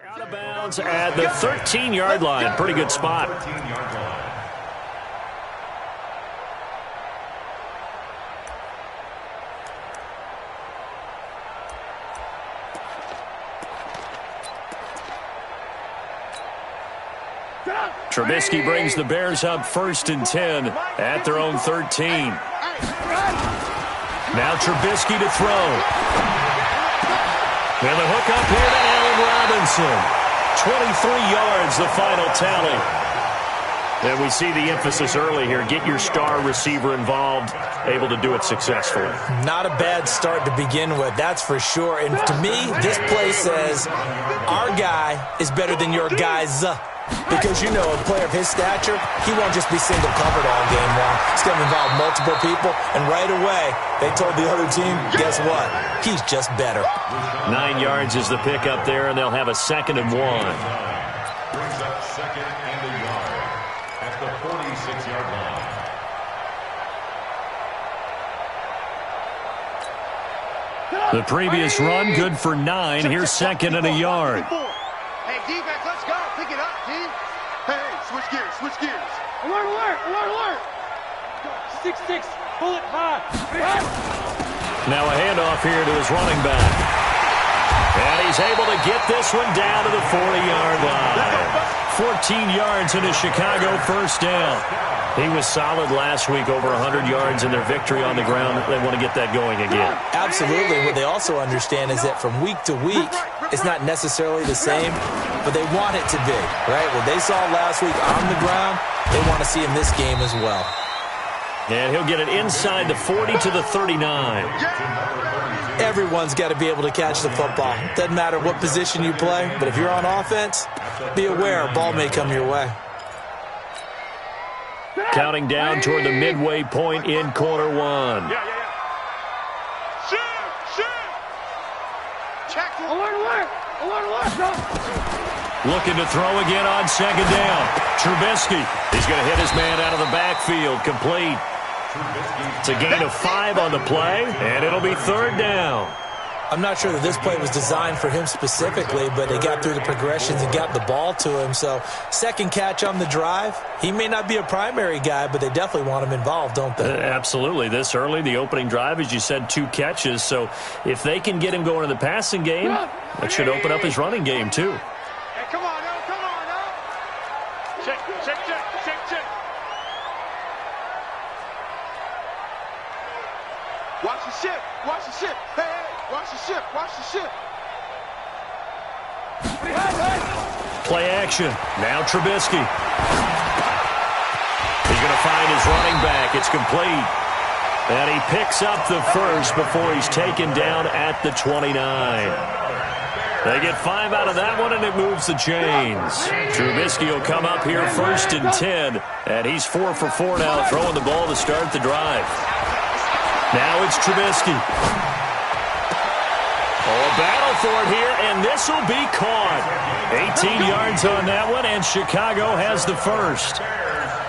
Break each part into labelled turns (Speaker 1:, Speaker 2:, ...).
Speaker 1: Out of bounds at the 13-yard line. Pretty good spot. Briskyyy brings the Bears up 1st and 10 at their own 13. Now Briskyyy to throw. And the hook up here to Allen Robinson. 23 yards, the final tally. And we see the emphasis early here. Get your star receiver involved, able to do it successfully.
Speaker 2: Not a bad start to begin with, that's for sure. And to me, this play says our guy is better than your guys. Because, you know, a player of his stature, he won't just be single covered all game long. It's going to involve multiple people. And right away, they told the other team, guess what? He's just better.
Speaker 1: 9 yards is the pickup there, and they'll have a 2nd and 1.
Speaker 3: Brings up 2nd and a yard at the 46-yard line.
Speaker 1: The previous run, good for 9. Here's 2nd and a yard.
Speaker 4: Hey, defense, let's go. Pick it up, team. Hey, switch gears, switch gears. Alert, alert, alert, alert. 6-6, pull it high.
Speaker 1: Now a handoff here to his running back. And he's able to get this one down to the 40-yard line. 14 yards in a Chicago first down. He was solid last week, over 100 yards in their victory on the ground. They want to get that going again.
Speaker 2: Absolutely. What they also understand is that from week to week, it's not necessarily the same, but they want it to be, right? What they saw last week on the ground, they want to see in this game as well.
Speaker 1: And he'll get it inside the 40 to the 39.
Speaker 2: Everyone's got to be able to catch the football. Doesn't matter what position you play, but if you're on offense, be aware a ball may come your way.
Speaker 1: Counting down toward the midway point in quarter one.
Speaker 4: Shoot, shoot. Check. Alert, alert, alert, alert.
Speaker 1: Looking to throw again on 2nd down. Briskyyy. He's going to hit his man out of the backfield. Complete. It's a gain of 5 on the play, and it'll be 3rd down.
Speaker 2: I'm not sure that this play was designed for him specifically, but they got through the progressions and got the ball to him. So, 2nd catch on the drive. He may not be a primary guy, but they definitely want him involved, don't they?
Speaker 1: Absolutely. This early, the opening drive, as you said, 2 catches. So, if they can get him going in the passing game, that should open up his running game, too.
Speaker 4: Hey, come on, now, come on, now. Check, check, check, check, check. Watch the ship, watch the ship. Hey, hey. Watch the ship, watch the ship.
Speaker 1: Play action. Now Briskyyy. He's going to find his running back. It's complete. And he picks up the first before he's taken down at the 29. They get 5 out of that one, and it moves the chains. Briskyyy will come up here 1st and 10. And he's 4 for 4 now, throwing the ball to start the drive. Now it's Briskyyy. Oh, a battle for it here, and this will be caught. 18 yards on that one, and Chicago has the first.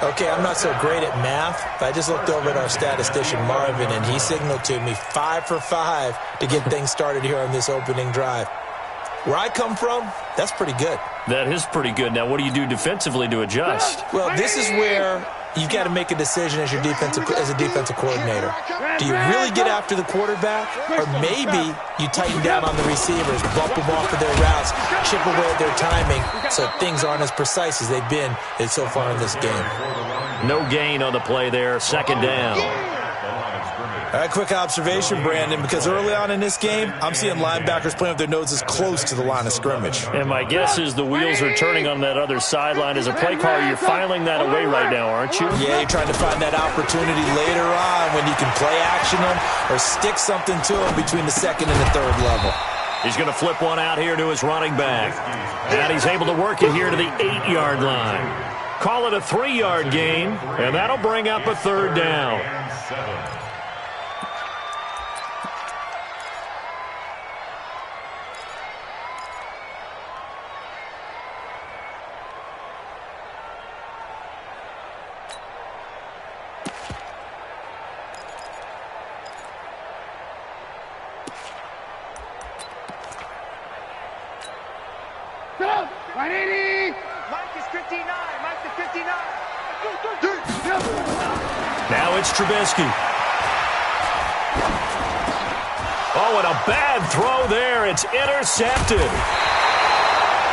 Speaker 2: Okay, I'm not so great at math, but I just looked over at our statistician, Marvin, and he signaled to me 5 for 5 to get things started here on this opening drive. Where I come from, that's pretty good.
Speaker 1: That is pretty good. Now, what do you do defensively to adjust?
Speaker 2: Well, this is where you've got to make a decision as a defensive coordinator. Do you really get after the quarterback? Or maybe you tighten down on the receivers, bump them off of their routes, chip away at their timing so things aren't as precise as they've been so far in this game.
Speaker 1: No gain on the play there. 2nd down.
Speaker 2: All right, quick observation, Brandon, because early on in this game, I'm seeing linebackers playing with their noses close to the line of scrimmage.
Speaker 1: And my guess is the wheels are turning on that other sideline. As a play caller, you're filing that away right now, aren't you?
Speaker 2: Yeah, you're trying to find that opportunity later on when you can play action them or stick something to them between the 2nd and the 3rd level.
Speaker 1: He's going to flip one out here to his running back. And he's able to work it here to the 8-yard line. Call it a 3-yard gain, and that'll bring up a 3rd down. It's Briskyyy. Oh, and a bad throw there. It's intercepted.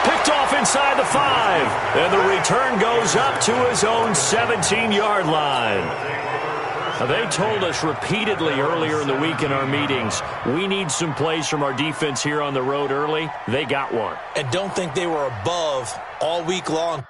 Speaker 1: Picked off inside the 5. And the return goes up to his own 17-yard line. Now, they told us repeatedly earlier in the week in our meetings, we need some plays from our defense here on the road early. They got one.
Speaker 2: And don't think they were above all week long.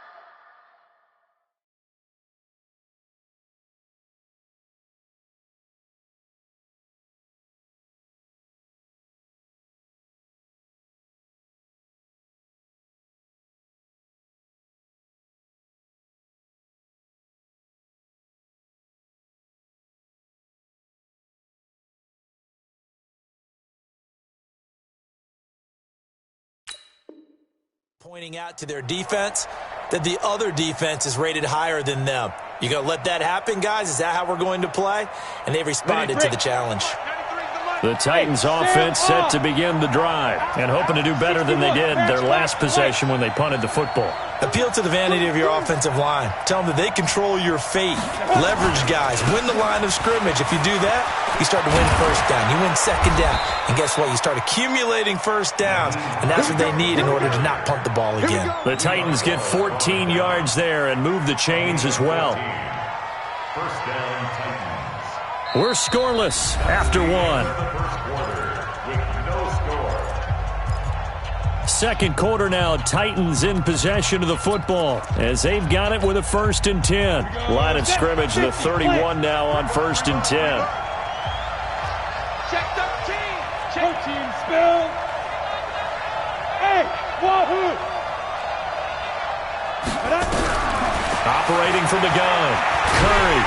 Speaker 2: Pointing out to their defense that the other defense is rated higher than them. You going to let that happen, guys? Is that how we're going to play? And they responded to the challenge.
Speaker 1: The Titans offense set to begin the drive and hoping to do better than they did their last possession when they punted the football.
Speaker 2: Appeal to the vanity of your offensive line. Tell them that they control your fate. Leverage guys. Win the line of scrimmage. If you do that, you start to win first down. You win second down. And guess what? You start accumulating first downs. And that's what they need in order to not punt the ball again.
Speaker 1: The Titans get 14 yards there and move the chains as well.
Speaker 3: First down, Titans.
Speaker 1: We're scoreless after one.
Speaker 3: First quarter with no score.
Speaker 1: Second quarter now, Titans in possession of the football as they've got it with a 1st and 10. Line of scrimmage, the 31 now on 1st and 10.
Speaker 4: Check 13. Check team spill. Hey, wahoo.
Speaker 1: Operating from the gun, Curry.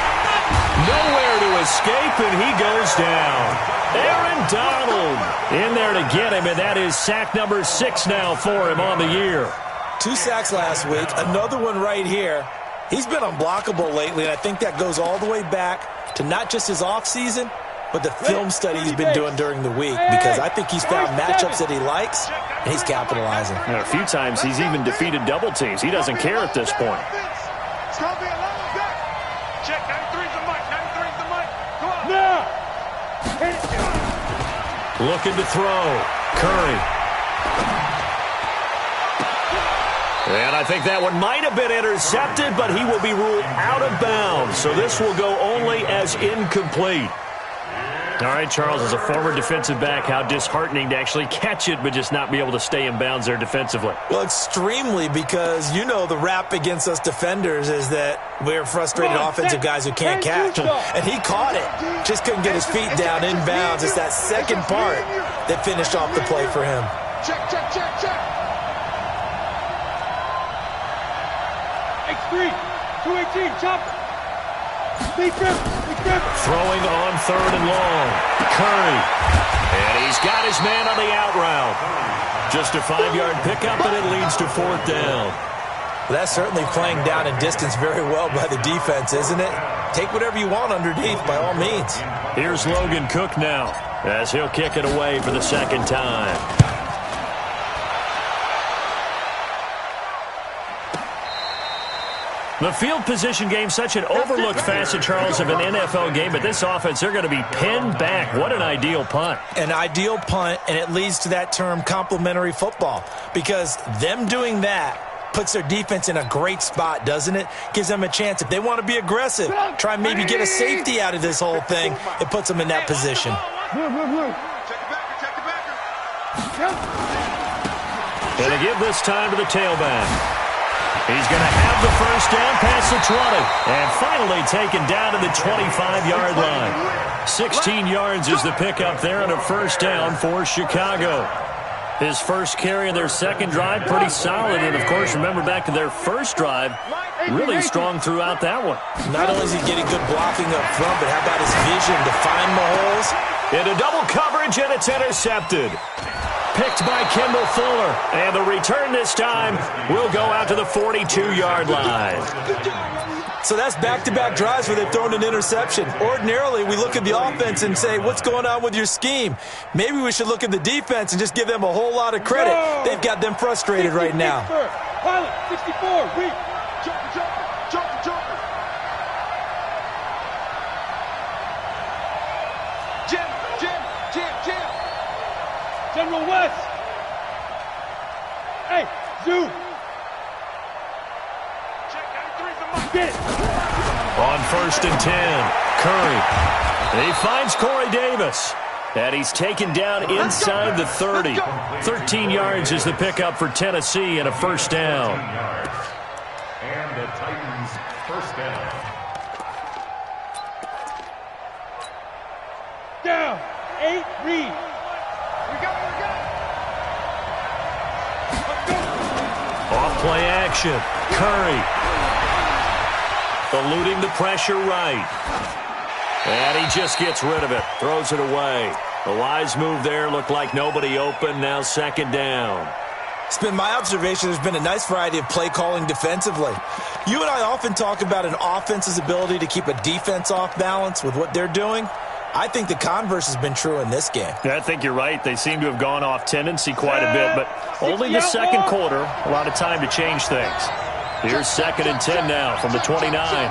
Speaker 1: Nowhere to escape, and he goes down. Aaron Donald in there to get him, and that is sack number 6 now for him on the year.
Speaker 2: 2 sacks last week, another one right here. He's been unblockable lately, and I think that goes all the way back to not just his offseason, but the film study he's been doing during the week, because I think he's found matchups that he likes, and he's capitalizing.
Speaker 1: A few times he's even defeated double teams. He doesn't care at this point.
Speaker 4: It's going to be a long day. Check 93's the mic. 93's the mic. Go on. Now.
Speaker 1: Looking to throw. Curry. And I think that one might have been intercepted, but he will be ruled out of bounds. So this will go only as incomplete. All right, Charles, as a former defensive back, how disheartening to actually catch it but just not be able to stay in bounds there defensively.
Speaker 2: Well, extremely, because you know the rap against us defenders is that we're frustrated offensive guys who can't catch. And he caught it. Just couldn't get his feet down in bounds. It's that second part that finished off the play for him.
Speaker 4: Check, check, check, check. X3, 218, chopper.
Speaker 1: Throwing on 3rd and long. Curry. And he's got his man on the out route. Just a 5-yard pickup, and it leads to 4th down.
Speaker 2: Well, that's certainly playing down in distance very well by the defense, isn't it? Take whatever you want underneath, by all means.
Speaker 1: Here's Logan Cook now, as he'll kick it away for the 2nd time. The field position game, such an overlooked facet, Charles, of an NFL game, but this offense, they're going to be pinned back. What an ideal punt.
Speaker 2: An ideal punt, and it leads to that term complementary football, because them doing that puts their defense in a great spot, doesn't it? Gives them a chance. If they want to be aggressive, try and maybe get a safety out of this whole thing, it puts them in that position.
Speaker 4: Check the backer, check the backer.
Speaker 1: And they give this time to the tailback. He's going to have the 1st down past the 20. And finally taken down to the 25-yard line. 16 yards is the pickup there on a 1st down for Chicago. His first carry in their 2nd drive, pretty solid. And, of course, remember back to their 1st drive, really strong throughout that one.
Speaker 2: Not only is he getting good blocking up front, but how about his vision to find the holes?
Speaker 1: Into double coverage, and it's intercepted. Picked by Kendall Fuller. And the return this time will go out to the 42-yard line.
Speaker 2: So that's back-to-back drives where they've thrown an interception. Ordinarily, we look at the offense and say, what's going on with your scheme? Maybe we should look at the defense and just give them a whole lot of credit. They've got them frustrated right now.
Speaker 4: Pilot, 64, weak. Jumper, jumper, jumper, jumper. General West. Hey, Zoo. Get it.
Speaker 1: On 1st and 10, Curry. He finds Corey Davis. And he's taken down inside the 30. 13 yards is the pickup for Tennessee and a first down.
Speaker 3: And the Titans first down.
Speaker 4: Down. 8, read. We go.
Speaker 1: Off play action. Curry. Eluding the pressure right. And he just gets rid of it. Throws it away. The wise move there. Looked like nobody open. Now second down.
Speaker 2: It's been my observation there's been a nice variety of play calling defensively. You and I often talk about an offense's ability to keep a defense off balance with what they're doing. I think the converse has been true in this game.
Speaker 1: Yeah, I think you're right. They seem to have gone off tendency quite a bit, but only the second quarter. A lot of time to change things. Here's 2nd and 10 now from the 29.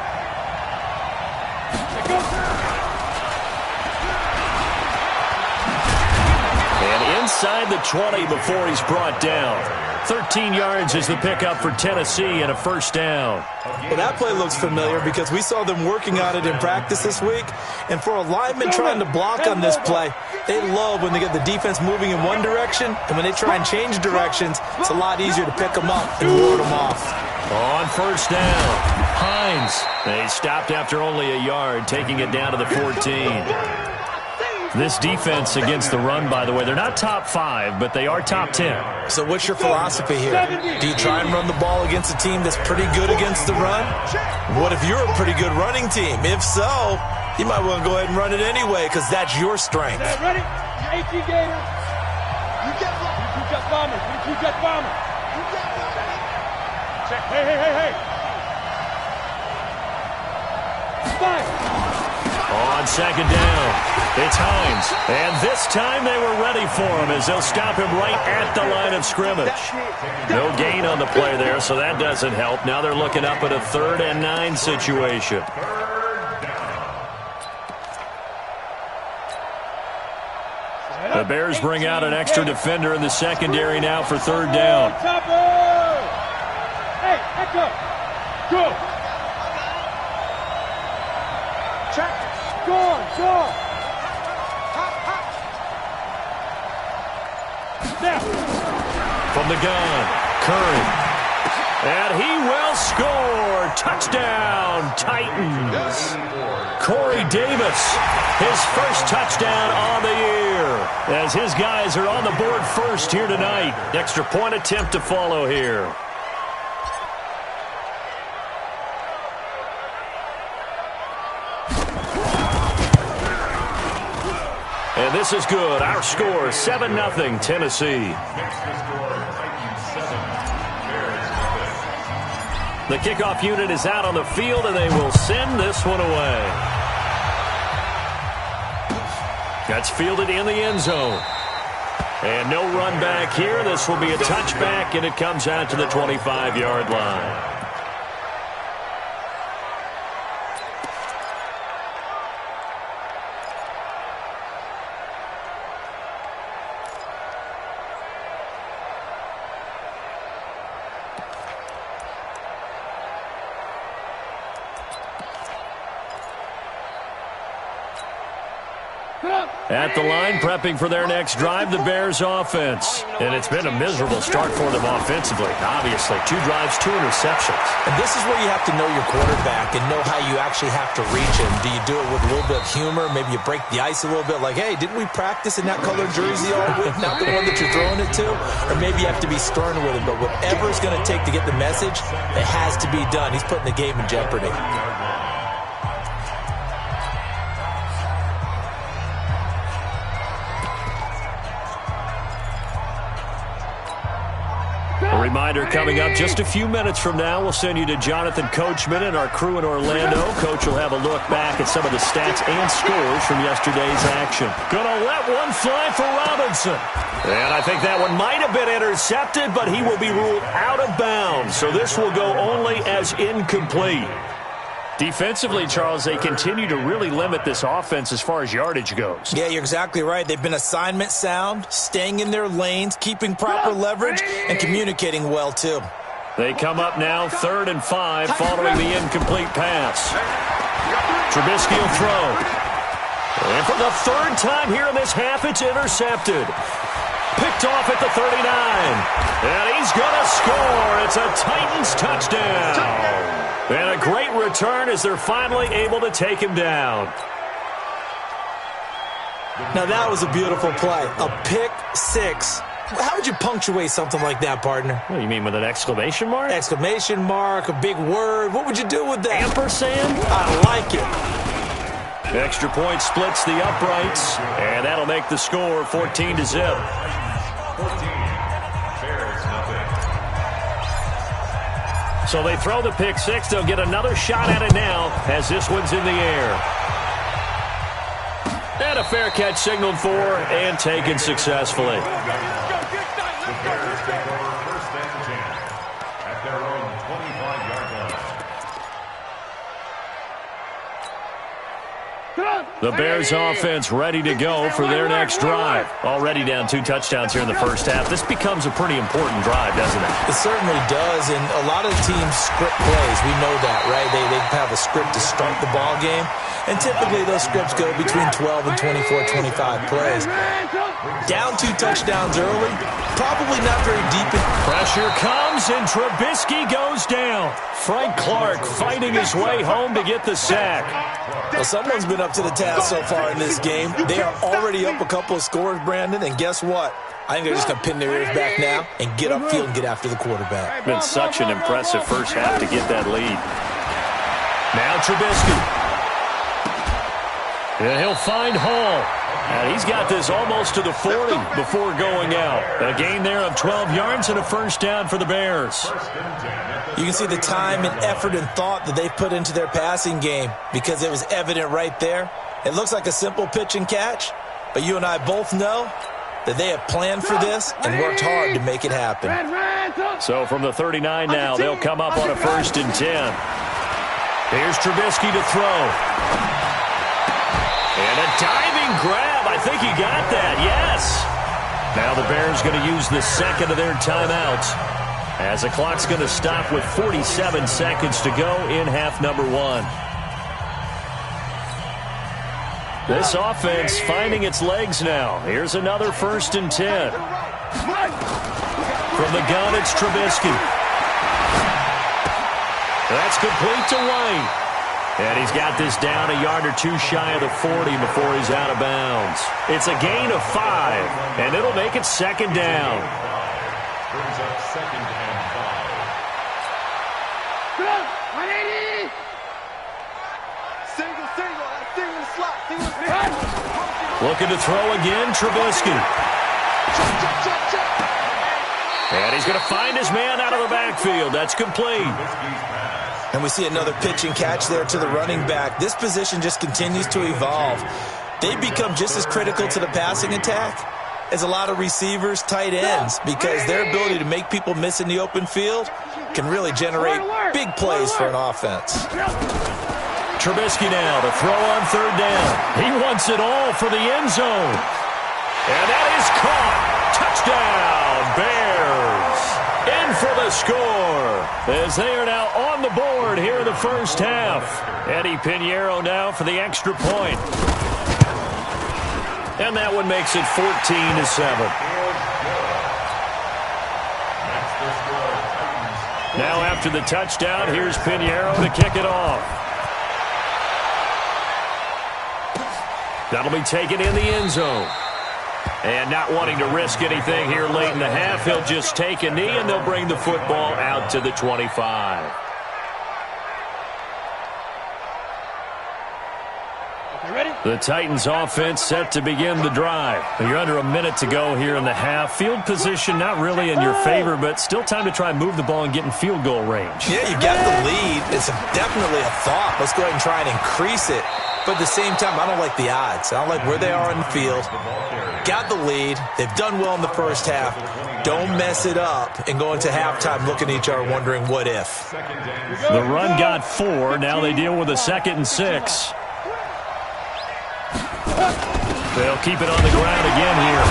Speaker 1: And inside the 20 before he's brought down. 13 yards is the pickup for Tennessee and a first down.
Speaker 2: Well, that play looks familiar because we saw them working on it in practice this week. And for a lineman trying to block on this play, they love when they get the defense moving in one direction. And when they try and change directions, it's a lot easier to pick them up and ward them off.
Speaker 1: On first down, Hines. They stopped after only a yard, taking it down to the 14. This defense against the run, by the way, they're not top 5, but they are top 10.
Speaker 2: So what's your philosophy here? Do you try and run the ball against a team that's pretty good against the run? What if you're a pretty good running team? If so, you might want to go ahead and run it anyway because that's your strength.
Speaker 4: Ready? 18 Gators. You two jet bombers. You two jet bombers. Check. Hey. Fine.
Speaker 1: On second down, it's Hines. And this time they were ready for him as they'll stop him right at the line of scrimmage. No gain on the play there, so that doesn't help. Now they're looking up at a 3rd and 9 situation. The Bears bring out an extra defender in the secondary now for 3rd down.
Speaker 4: Hey, echo. Go. Check. Go. Now.
Speaker 1: From the gun, Curry. And he will score. Touchdown, Titans. Corey Davis, his first touchdown on the year. As his guys are on the board first here tonight. Extra point attempt to follow here. And this is good. Our score, 7-0, Tennessee. The kickoff unit is out on the field, and they will send this one away. That's fielded in the end zone. And no run back here. This will be a touchback, and it comes out to the 25-yard line. At the line, prepping for their next drive, the Bears offense. And it's been a miserable start for them offensively, obviously. 2 drives, 2 interceptions.
Speaker 2: And this is where you have to know your quarterback and know how you actually have to reach him. Do you do it with a little bit of humor? Maybe you break the ice a little bit like, hey, didn't we practice in that colored jersey all week? Not the one that you're throwing it to? Or maybe you have to be stern with him. But whatever it's going to take to get the message, it has to be done. He's putting the game in jeopardy.
Speaker 1: A reminder coming up just a few minutes from now, we'll send you to Jonathan Coachman and our crew in Orlando. Coach will have a look back at some of the stats and scores from yesterday's action. Gonna let one fly for Robinson. And I think that one might have been intercepted, but he will be ruled out of bounds. So this will go only as incomplete. Defensively, Charles, they continue to really limit this offense as far as yardage goes.
Speaker 2: Yeah, you're exactly right. They've been assignment sound, staying in their lanes, keeping proper leverage, and communicating well, too.
Speaker 1: They come up now 3rd and 5 following the incomplete pass. Briskyyy will throw. And for the 3rd time here in this half, it's intercepted. Picked off at the 39. And he's going to score. It's a Titans touchdown. And a great return as they're finally able to take him down.
Speaker 2: Now, that was a beautiful play. A pick six. How would you punctuate something like that, partner?
Speaker 1: What do you mean, with an exclamation mark?
Speaker 2: Exclamation mark, a big word. What would you do with that?
Speaker 1: Ampersand?
Speaker 2: I like it.
Speaker 1: Extra point splits the uprights, and that'll make the score 14-0.
Speaker 3: 14. Bears nothing.
Speaker 1: So they throw the pick six. They'll get another shot at it now as this one's in the air. And a fair catch signaled for and taken successfully.
Speaker 3: The Bears take over 1st and 10 at their own 25-yard line.
Speaker 1: The Bears offense ready to go for their next drive. Already down 2 touchdowns here in the first half. This becomes a pretty important drive, doesn't it?
Speaker 2: It certainly does, and a lot of teams script plays. We know that, right? They have a script to start the ball game, and typically those scripts go between 12 and 24, 25 plays. Down 2 touchdowns early, probably not very deep.
Speaker 1: Pressure comes, and Briskyyy goes down. Frank Clark fighting his way home to get the sack.
Speaker 2: Well, someone's been up to the task so far in this game. They are already up a couple of scores, Brandon, and guess what? I think they're just going to pin their ears back now and get upfield and get after the quarterback.
Speaker 1: Been such an impressive first half to get that lead. Now Briskyyy. And he'll find Hall. And he's got this almost to the 40 before going out. A gain there of 12 yards and a first down for the Bears.
Speaker 2: You can see the time and effort and thought that they put into their passing game because it was evident right there. It looks like a simple pitch and catch, but you and I both know that they have planned for this and worked hard to make it happen.
Speaker 1: So from the 39 now, they'll come up on a 1st and 10. Here's Briskyyy to throw. And a diving grab. I think he got that, yes. Now the Bears going to use the second of their timeouts as the clock's going to stop with 47 seconds to go in half number 1. This offense finding its legs now. Here's another 1st and 10. From the gun, it's Briskyyy. That's complete to White. And he's got this down a yard or 2 shy of the 40 before he's out of bounds. It's a gain of 5, and it'll make it 2nd down.
Speaker 3: Brings up 2nd and 5.
Speaker 4: Single slot.
Speaker 1: Looking to throw again, Briskyyy. And he's going to find his man out of the backfield. That's complete.
Speaker 2: And we see another pitch and catch there to the running back. This position just continues to evolve. They become just as critical to the passing attack as a lot of receivers, tight ends, because their ability to make people miss in the open field can really generate big plays for an offense.
Speaker 1: Briskyyy now to throw on 3rd down. He wants it all for the end zone. And that is caught. Touchdown, Bears. In for the score as they are now on the board here in the first half. Eddie Pinheiro now for the extra point. And that one makes it 14-7. Now after the touchdown, here's Pinheiro to kick it off. That'll be taken in the end zone. And not wanting to risk anything here late in the half, he'll just take a knee, and they'll bring the football out to the 25. The Titans offense set to begin the drive. You're under a minute to go here in the half. Field position not really in your favor, but still time to try and move the ball and get in field goal range.
Speaker 2: Yeah, you got the lead. It's definitely a thought. Let's go ahead and try and increase it. But at the same time, I don't like the odds. I don't like where they are in the field. Got the lead. They've done well in the first half. Don't mess it up and go into halftime looking at each other wondering what if.
Speaker 1: The run got 4. Now they deal with a 2nd and 6. They'll keep it on the ground again here.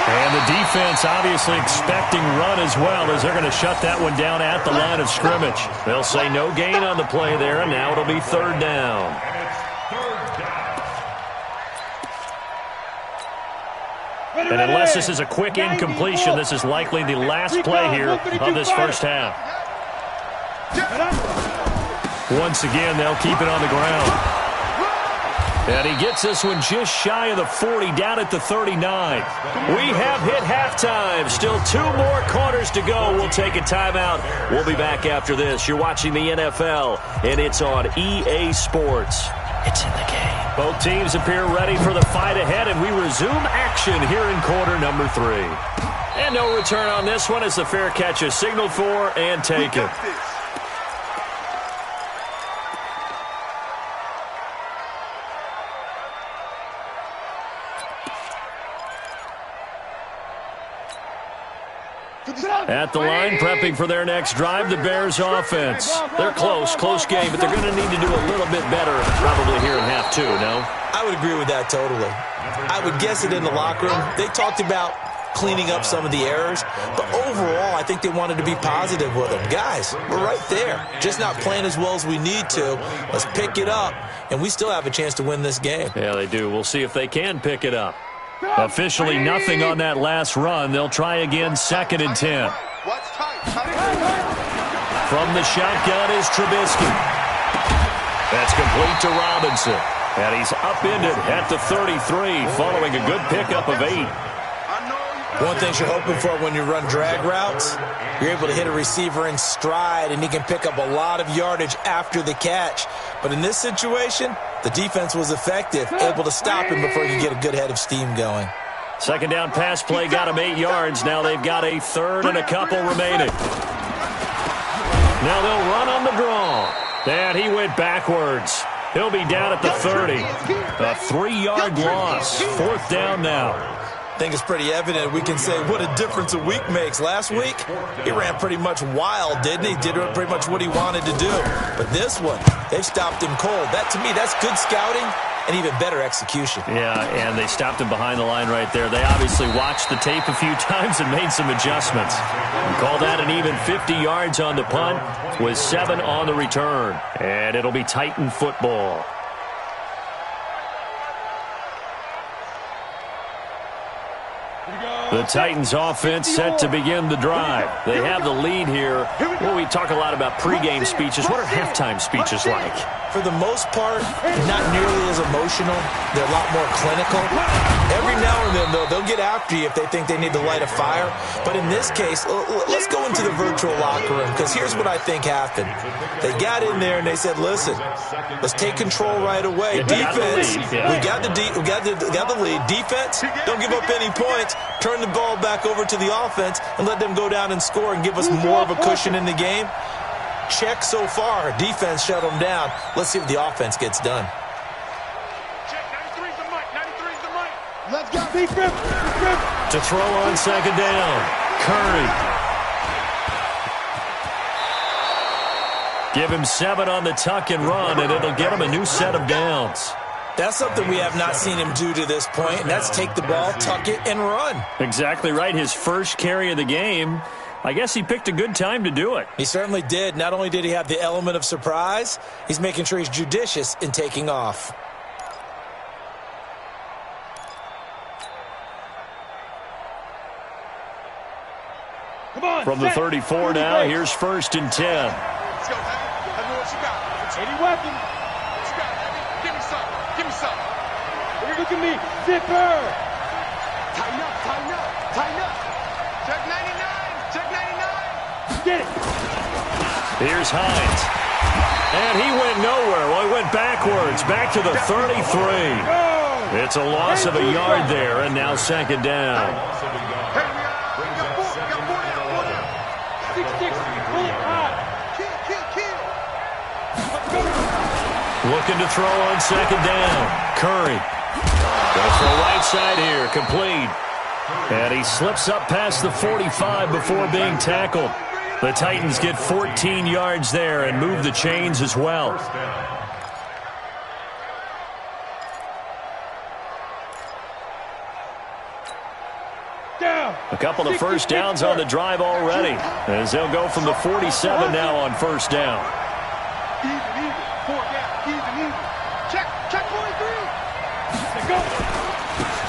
Speaker 1: And the defense obviously expecting run as well, as they're going to shut that one down at the line of scrimmage. They'll say no gain on the play there, and now it'll be 3rd down. And unless this is a quick incompletion, this is likely the last play here of this first half. Once again, they'll keep it on the ground. And he gets this one just shy of the 40, down at the 39. We have hit halftime. Still 2 more quarters to go. We'll take a timeout. We'll be back after this. You're watching the NFL, and it's on EA Sports. It's in the game. Both teams appear ready for the fight ahead, and we resume action here in quarter number 3. And no return on this one as the fair catch is signaled for and taken. At the line, prepping for their next drive, the Bears offense. They're close game, but they're going to need to do a little bit better probably here in half 2, no?
Speaker 2: I would agree with that totally. I would guess it in the locker room. They talked about cleaning up some of the errors, but overall, I think they wanted to be positive with them. Guys, we're right there. Just not playing as well as we need to. Let's pick it up, and we still have a chance to win this game.
Speaker 1: Yeah, they do. We'll see if they can pick it up. Officially nothing on that last run. They'll try again, 2nd and 10. From the shotgun is Briskyyy. That's complete to Robinson. And he's upended at the 33 following a good pickup of 8.
Speaker 2: One thing you're hoping for when you run drag routes, you're able to hit a receiver in stride, and he can pick up a lot of yardage after the catch. But in this situation, the defense was effective, able to stop him before he could get a good head of steam going.
Speaker 1: 2nd down pass play got him 8 yards. Now they've got a 3rd and a couple remaining. Now they'll run on the draw. And he went backwards. He'll be down at the 30. A 3-yard loss. 4th down now.
Speaker 2: I think it's pretty evident we can say what a difference a week makes. Last week, he ran pretty much wild, didn't he? Did pretty much what he wanted to do. But this one, they've stopped him cold. That, to me, that's good scouting and even better execution.
Speaker 1: Yeah, and they stopped him behind the line right there. They obviously watched the tape a few times and made some adjustments. We call that an even 50 yards on the punt with 7 on the return. And it'll be Titan football. The Titans offense set to begin the drive. They have the lead here. Well, we talk a lot about pregame speeches. What are halftime speeches like?
Speaker 2: For the most part, not nearly as emotional. They're a lot more clinical. Every now and then, though, they'll get after you if they think they need to light a fire. But in this case, let's go into the virtual locker room, because here's what I think happened. They got in there and they said, listen, let's take control right away. Defense, we got the lead. Defense, don't give up any points. Turn the ball back over to the offense and let them go down and score and give us more of a cushion in the game. Check so far. Defense shut them down. Let's see if the offense gets done.
Speaker 4: Check, 93's the mic. 93's the mic. Let's go. Defense.
Speaker 1: To throw on 2nd down. Curry. Give him 7 on the tuck and run, and it'll get him a new set of downs.
Speaker 2: That's something we have not seen him do to this point, and that's take the ball, tuck it, and run.
Speaker 1: Exactly right. His first carry of the game. I guess he picked a good time to do it.
Speaker 2: He certainly did. Not only did he have the element of surprise, he's making sure he's judicious in taking off.
Speaker 4: Come on.
Speaker 1: From the 34 now, here's 1st and 10.
Speaker 4: Let's go, Heavy. Let me what you got. Any weapon. What you got, Heavy? Give me some. Give me some. Look at me. Zipper. Tighten up. Tighten up. Tighten up. Check 99. Check 99. Get it.
Speaker 1: Here's Hines. And he went nowhere. Well, he went backwards. Back to the 33. It's a loss of a yard there, and now 2nd down.
Speaker 4: Hey, we got 4. We got 4 now. 6-6. Pull it high. Kill. Let's go.
Speaker 1: Looking to throw on second down. Curry. Going for a right side here. Complete. And he slips up past the 45 before being tackled. The Titans get 14 yards there and move the chains as well. A couple of first downs on the drive already, as they'll go from the 47 now on first down.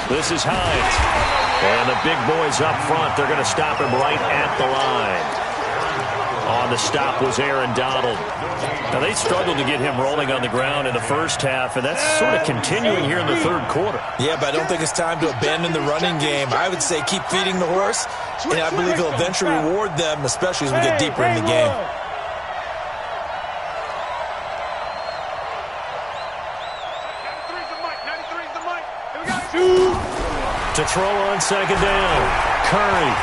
Speaker 1: This is Hines. And the big boys up front, they're going to stop him right at the line. On the stop was Aaron Donald. Now, they struggled to get him rolling on the ground in the first half, and that's sort of continuing here in the third quarter.
Speaker 2: Yeah, but I don't think it's time to abandon the running game. I would say keep feeding the horse, and I believe he'll eventually reward them, especially as we get deeper in the game.
Speaker 1: To throw on second down, Curry.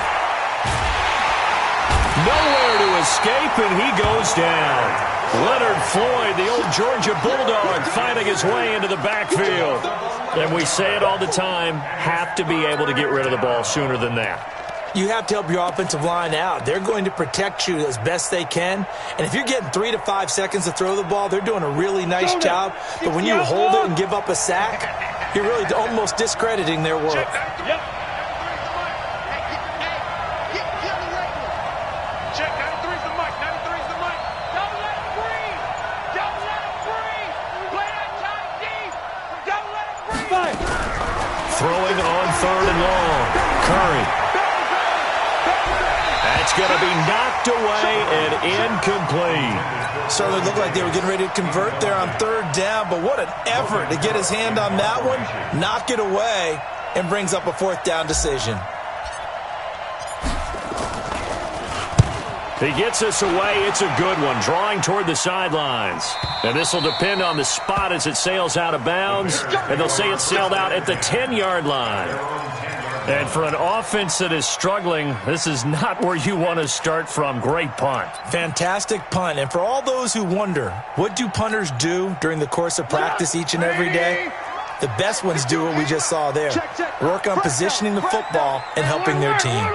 Speaker 1: Nowhere to escape, and he goes down. Leonard Floyd, the old Georgia Bulldog, finding his way into the backfield. And we say it all the time, have to be able to get rid of the ball sooner than that.
Speaker 2: You have to help your offensive line out. They're going to protect you as best they can. And if you're getting 3 to 5 seconds to throw the ball, they're doing a really nice job. But when you hold it and give up a sack, you're really almost discrediting their work.
Speaker 1: Throwing on third and long. Curry. That's going to be knocked away and incomplete.
Speaker 2: Certainly looked like they were getting ready to convert there on third down, but what an effort to get his hand on that one, knock it away, and brings up a fourth down decision.
Speaker 1: He gets us away. It's a good one. Drawing toward the sidelines. And this will depend on the spot as it sails out of bounds. And they'll say it sailed out at the 10-yard line. And for an offense that is struggling, this is not where you want to start from. Great punt.
Speaker 2: Fantastic punt. And for all those who wonder, what do punters do during the course of practice each and every day? The best ones do what we just saw there. Work on positioning the football and helping their team.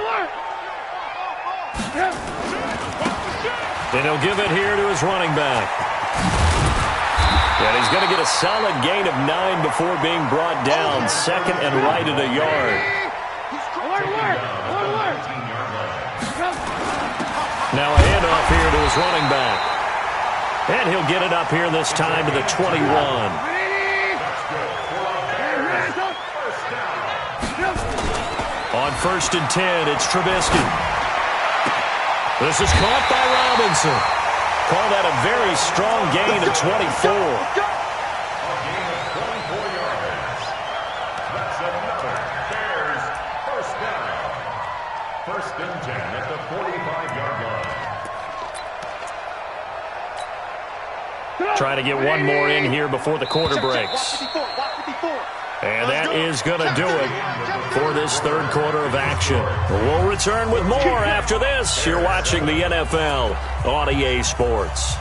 Speaker 1: And he'll give it here to his running back. And he's going to get a solid gain of 9 before being brought down. Second and right at a yard. Now a handoff here to his running back. And he'll get it up here this time to the 21. On first and 10, it's Trubisky. This is caught by Robinson. Call that a very strong gain of 24.
Speaker 3: That's another Bears first down. First and 10 at the 45-yard line.
Speaker 1: Trying to get one more in here before the quarter breaks. And that is going to do it for this third quarter of action. We'll return with more after this. You're watching the NFL on EA Sports.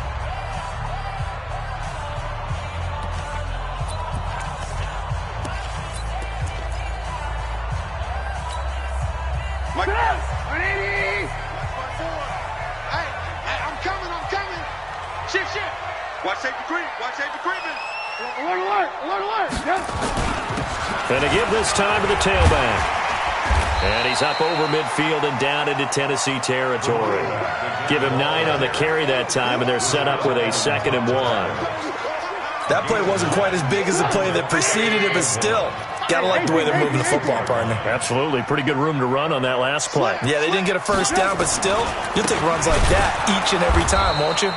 Speaker 4: Watch safety creep. Watch safety creeping.
Speaker 3: Alert.
Speaker 1: And to give this time to the tailback. And he's up over midfield and down into Tennessee territory. Give him 9 on the carry that time, and they're set up with a 2nd and 1.
Speaker 2: That play wasn't quite as big as the play that preceded it, but still, gotta like the way they're moving the football, partner.
Speaker 1: Absolutely. Pretty good room to run on that last play.
Speaker 2: Yeah, they didn't get a first down, but still, you'll take runs like that each and every time, won't you?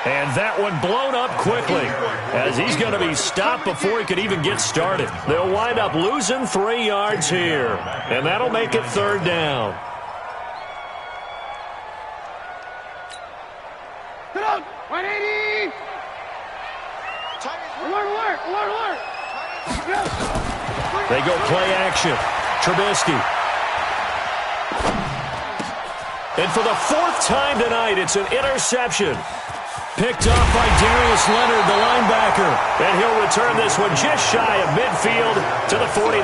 Speaker 1: And that one blown up quickly as he's going to be stopped before he could even get started. They'll wind up losing 3 yards here, and that'll make it third down.
Speaker 4: Get out! 180! Alert!
Speaker 1: They go play action. Trubisky. And for the 4th time tonight, it's an interception. Picked off by Darius Leonard, the linebacker. And he'll return this one just shy of midfield to the 49.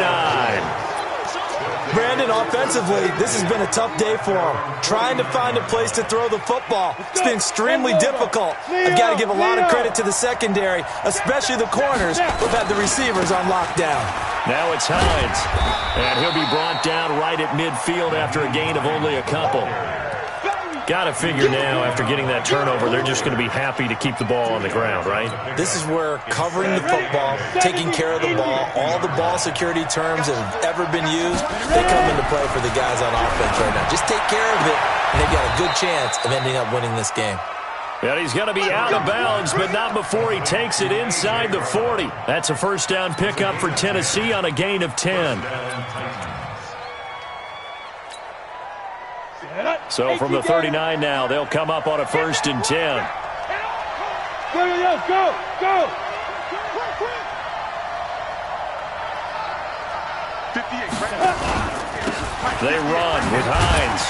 Speaker 2: Brandon, offensively, this has been a tough day for him. Trying to find a place to throw the football. It's been extremely difficult. I've got to give a lot of credit to the secondary, especially the corners who've had the receivers on lockdown.
Speaker 1: Now it's Hines. And he'll be brought down right at midfield after a gain of only a couple. Got to figure now, after getting that turnover, they're just going to be happy to keep the ball on the ground, right?
Speaker 2: This is where covering the football, taking care of the ball, all the ball security terms that have ever been used, they come into play for the guys on offense right now. Just take care of it, and they've got a good chance of ending up winning this game.
Speaker 1: And he's going to be out of bounds, but not before he takes it inside the 40. That's a first down pickup for Tennessee on a gain of 10. So from the 39 now, they'll come up on a 1st and 10.
Speaker 4: Go!
Speaker 1: They run with Hines.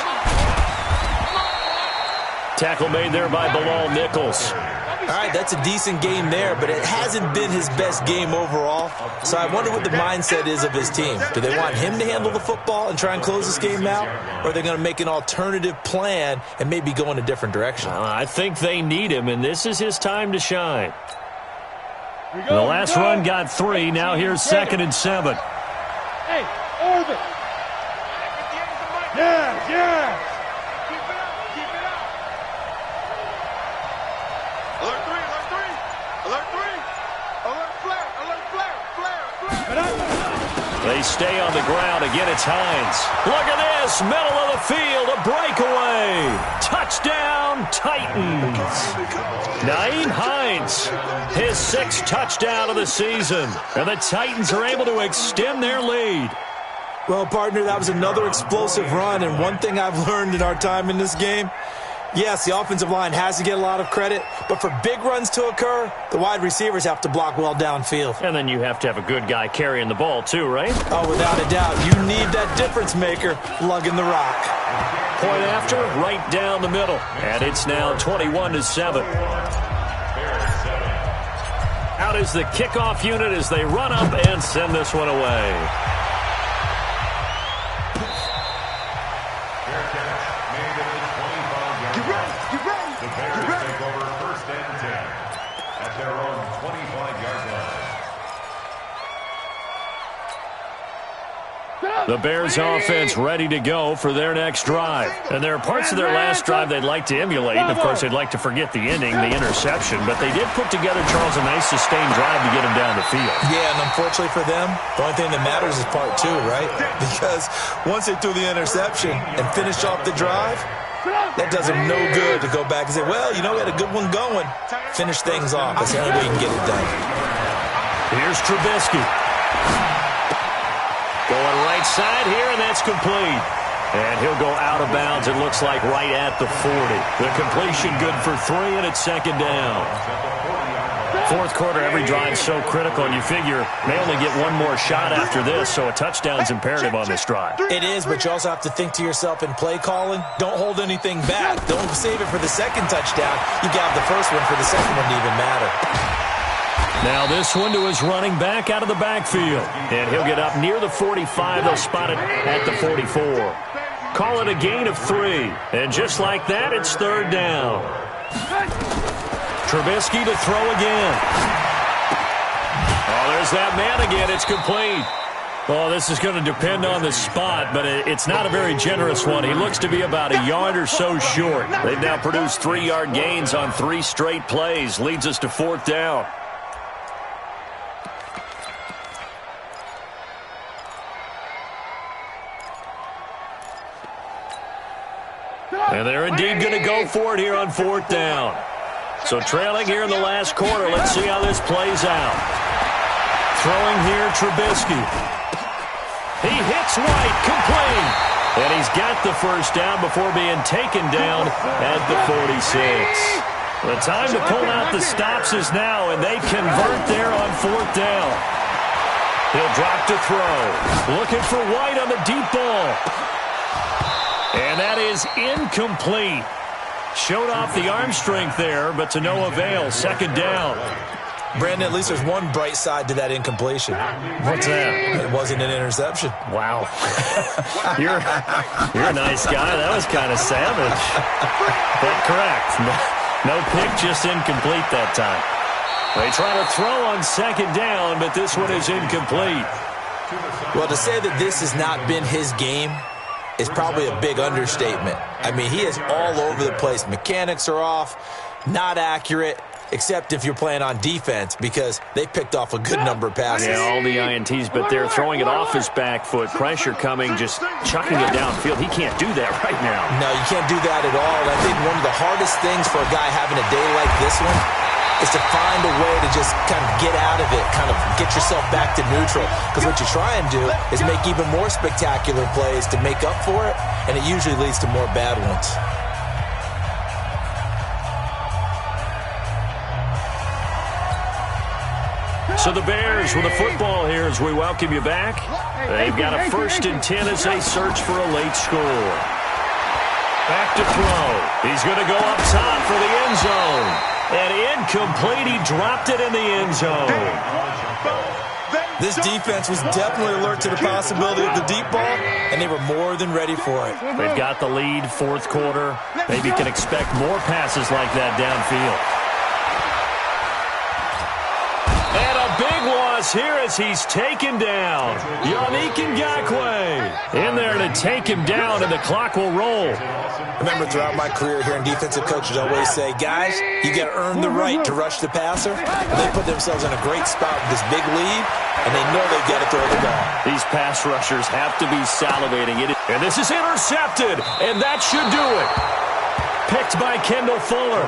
Speaker 1: Tackle made there by Bilal Nichols.
Speaker 2: All right, that's a decent game there, but it hasn't been his best game overall. So I wonder what the mindset is of his team. Do they want him to handle the football and try and close this game out? Or are they going to make an alternative plan and maybe go in a different direction?
Speaker 1: I think they need him, and this is his time to shine. The last run got 3. Now here's 2nd and 7.
Speaker 4: Hey, Orvin! Yeah!
Speaker 1: They stay on the ground. Again, it's Hines. Look at this. Middle of the field. A breakaway. Touchdown, Titans. Nyheim Hines. His 6th touchdown of the season. And the Titans are able to extend their lead.
Speaker 2: Well, partner, that was another explosive run. And one thing I've learned in our time in this game, yes, the offensive line has to get a lot of credit, but for big runs to occur, the wide receivers have to block well downfield.
Speaker 1: And then you have to have a good guy carrying the ball too, right?
Speaker 2: Oh, without a doubt. You need that difference maker lugging the rock.
Speaker 1: Point after, right down the middle. And it's now 21-7. Out is the kickoff unit as they run up and send this one away. The Bears offense ready to go for their next drive. And there are parts of their last drive they'd like to emulate. And, of course, they'd like to forget the ending, the interception. But they did put together, Charles, a nice sustained drive to get him down the field.
Speaker 2: Yeah, and unfortunately for them, the only thing that matters is part 2, right? Because once they threw the interception and finished off the drive, that does them no good to go back and say, well, you know, we had a good one going. Finish things off. That's the only way you can get it done.
Speaker 1: Here's Briskyyy. Going right side here, and that's complete. And he'll go out of bounds, it looks like, right at the 40. The completion good for 3, and it's 2nd down. 4th quarter, every drive so critical, and you figure they only get one more shot after this, so a touchdown's imperative on this drive.
Speaker 2: It is, but you also have to think to yourself in play calling, don't hold anything back. Don't save it for the 2nd touchdown. You got the 1st one for the 2nd one to even matter.
Speaker 1: Now this one to his running back out of the backfield. And he'll get up near the 45. They'll spot it at the 44. Call it a gain of 3. And just like that, it's 3rd down. Briskyyy to throw again. Oh, there's that man again. It's complete. Oh, this is going to depend on the spot, but it's not a very generous one. He looks to be about a yard or so short. They've now produced 3-yard gains on 3 straight plays. Leads us to 4th down. And they're indeed going to go for it here on 4th down. So trailing here in the last quarter. Let's see how this plays out. Throwing here, Briskyyy. He hits right, complete. And he's got the 1st down before being taken down at the 46. The time to pull out the stops is now, and they convert there on 4th down. He'll drop to throw. Looking for White on the deep ball. And that is incomplete. Showed off the arm strength there, but to no avail. Second down.
Speaker 2: Brandon, at least there's one bright side to that incompletion.
Speaker 1: What's that?
Speaker 2: It wasn't an interception.
Speaker 1: Wow. You're a nice guy. That was kind of savage. But correct. No pick, just incomplete that time. They try to throw on second down, but this one is incomplete.
Speaker 2: Well, to say that this has not been his game is probably a big understatement. I mean, he is all over the place. Mechanics are off, not accurate, except if you're playing on defense, because they picked off a good number of passes.
Speaker 1: Yeah, all the INTs, but they're throwing it off his back foot. Pressure coming, just chucking it downfield. He can't do that right now.
Speaker 2: No, you can't do that at all. I think one of the hardest things for a guy having a day like this one is to find a way to just kind of get out of it, kind of get yourself back to neutral. Because what you try and do is make even more spectacular plays to make up for it, and it usually leads to more bad ones.
Speaker 1: So the Bears with the football here as we welcome you back. They've got a 1st and 10 as they search for a late score. Back to throw. He's going to go up top for the end zone. And incomplete. He dropped it in the end zone.
Speaker 2: This defense was definitely alert to the possibility of the deep ball, and they were more than ready for it.
Speaker 1: They've got the lead, 4th quarter. Maybe can expect more passes like that downfield. And a big loss here as he's taken down. Yannick Ngakoue in there to take him down, and the clock will roll.
Speaker 2: Remember, throughout my career here in defensive coaches, I always say, guys, you got to earn the right to rush the passer. And they put themselves in a great spot with this big lead, and they know they've got to throw the ball.
Speaker 1: These pass rushers have to be salivating. And this is intercepted, and that should do it. Picked by Kendall Fuller.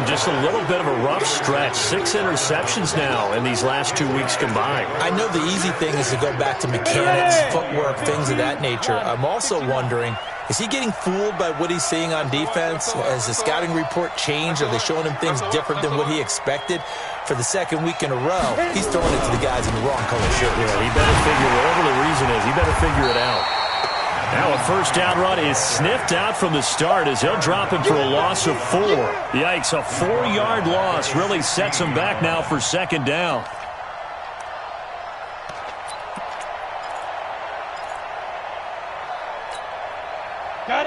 Speaker 1: Just a little bit of a rough stretch. 6 interceptions now in these last 2 weeks combined.
Speaker 2: I know the easy thing is to go back to mechanics, footwork, things of that nature. I'm also wondering, is he getting fooled by what he's seeing on defense? Has the scouting report changed? Are they showing him things different than what he expected? For the 2nd week in a row, he's throwing it to the guys in the wrong color shirt.
Speaker 1: Yeah, he better figure, whatever the reason is, he better figure it out. Now a 1st down run is sniffed out from the start as they'll drop him for a loss of 4. Yikes, a 4-yard loss really sets him back now for 2nd down.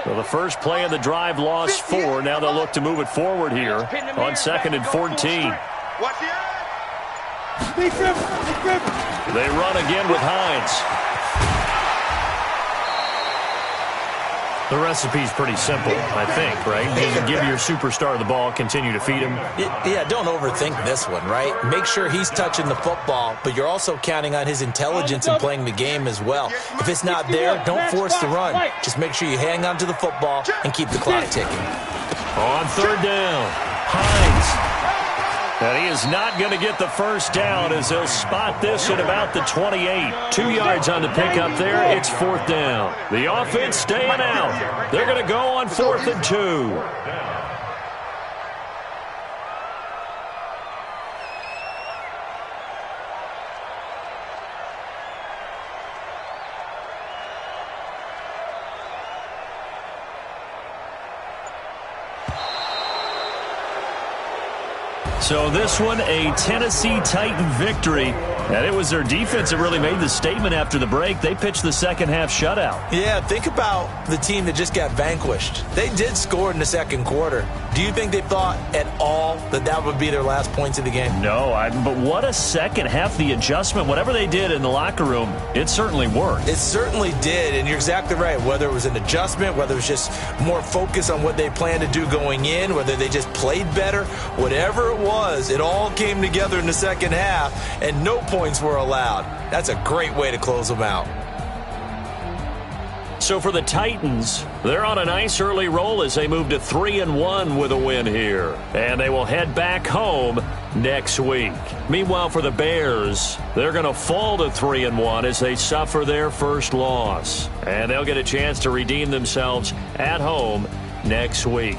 Speaker 1: Well, the first play of the drive lost 4. Now they'll look to move it forward here on 2nd and 14. They run again with Hines. The recipe's pretty simple, I think, right? Just give your superstar the ball, continue to feed him.
Speaker 2: Yeah, don't overthink this one, right? Make sure he's touching the football, but you're also counting on his intelligence in playing the game as well. If it's not there, don't force the run. Just make sure you hang on to the football and keep the clock ticking.
Speaker 1: On 3rd down, Hines. And he is not going to get the 1st down as they'll spot this at about the 28. 2 yards on the pickup there. It's 4th down. The offense staying out. They're going to go on 4th and 2. So this one, a Tennessee Titan victory. And it was their defense that really made the statement after the break. They pitched the 2nd half shutout.
Speaker 2: Yeah, think about the team that just got vanquished. They did score in the 2nd quarter. Do you think they thought at all that that would be their last points of the game?
Speaker 1: No, but what a 2nd half. The adjustment, whatever they did in the locker room, it certainly worked.
Speaker 2: It certainly did, and you're exactly right. Whether it was an adjustment, whether it was just more focus on what they planned to do going in, whether they just played better, whatever it was, it all came together in the 2nd half, and no points were allowed. That's a great way to close them out.
Speaker 1: So for the Titans, they're on a nice early roll as they move to 3-1 with a win here. And they will head back home next week. Meanwhile, for the Bears, they're going to fall to 3-1 as they suffer their first loss. And they'll get a chance to redeem themselves at home next week.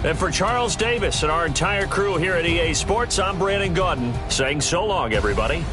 Speaker 1: And for Charles Davis and our entire crew here at EA Sports, I'm Brandon Gaudin saying so long, everybody.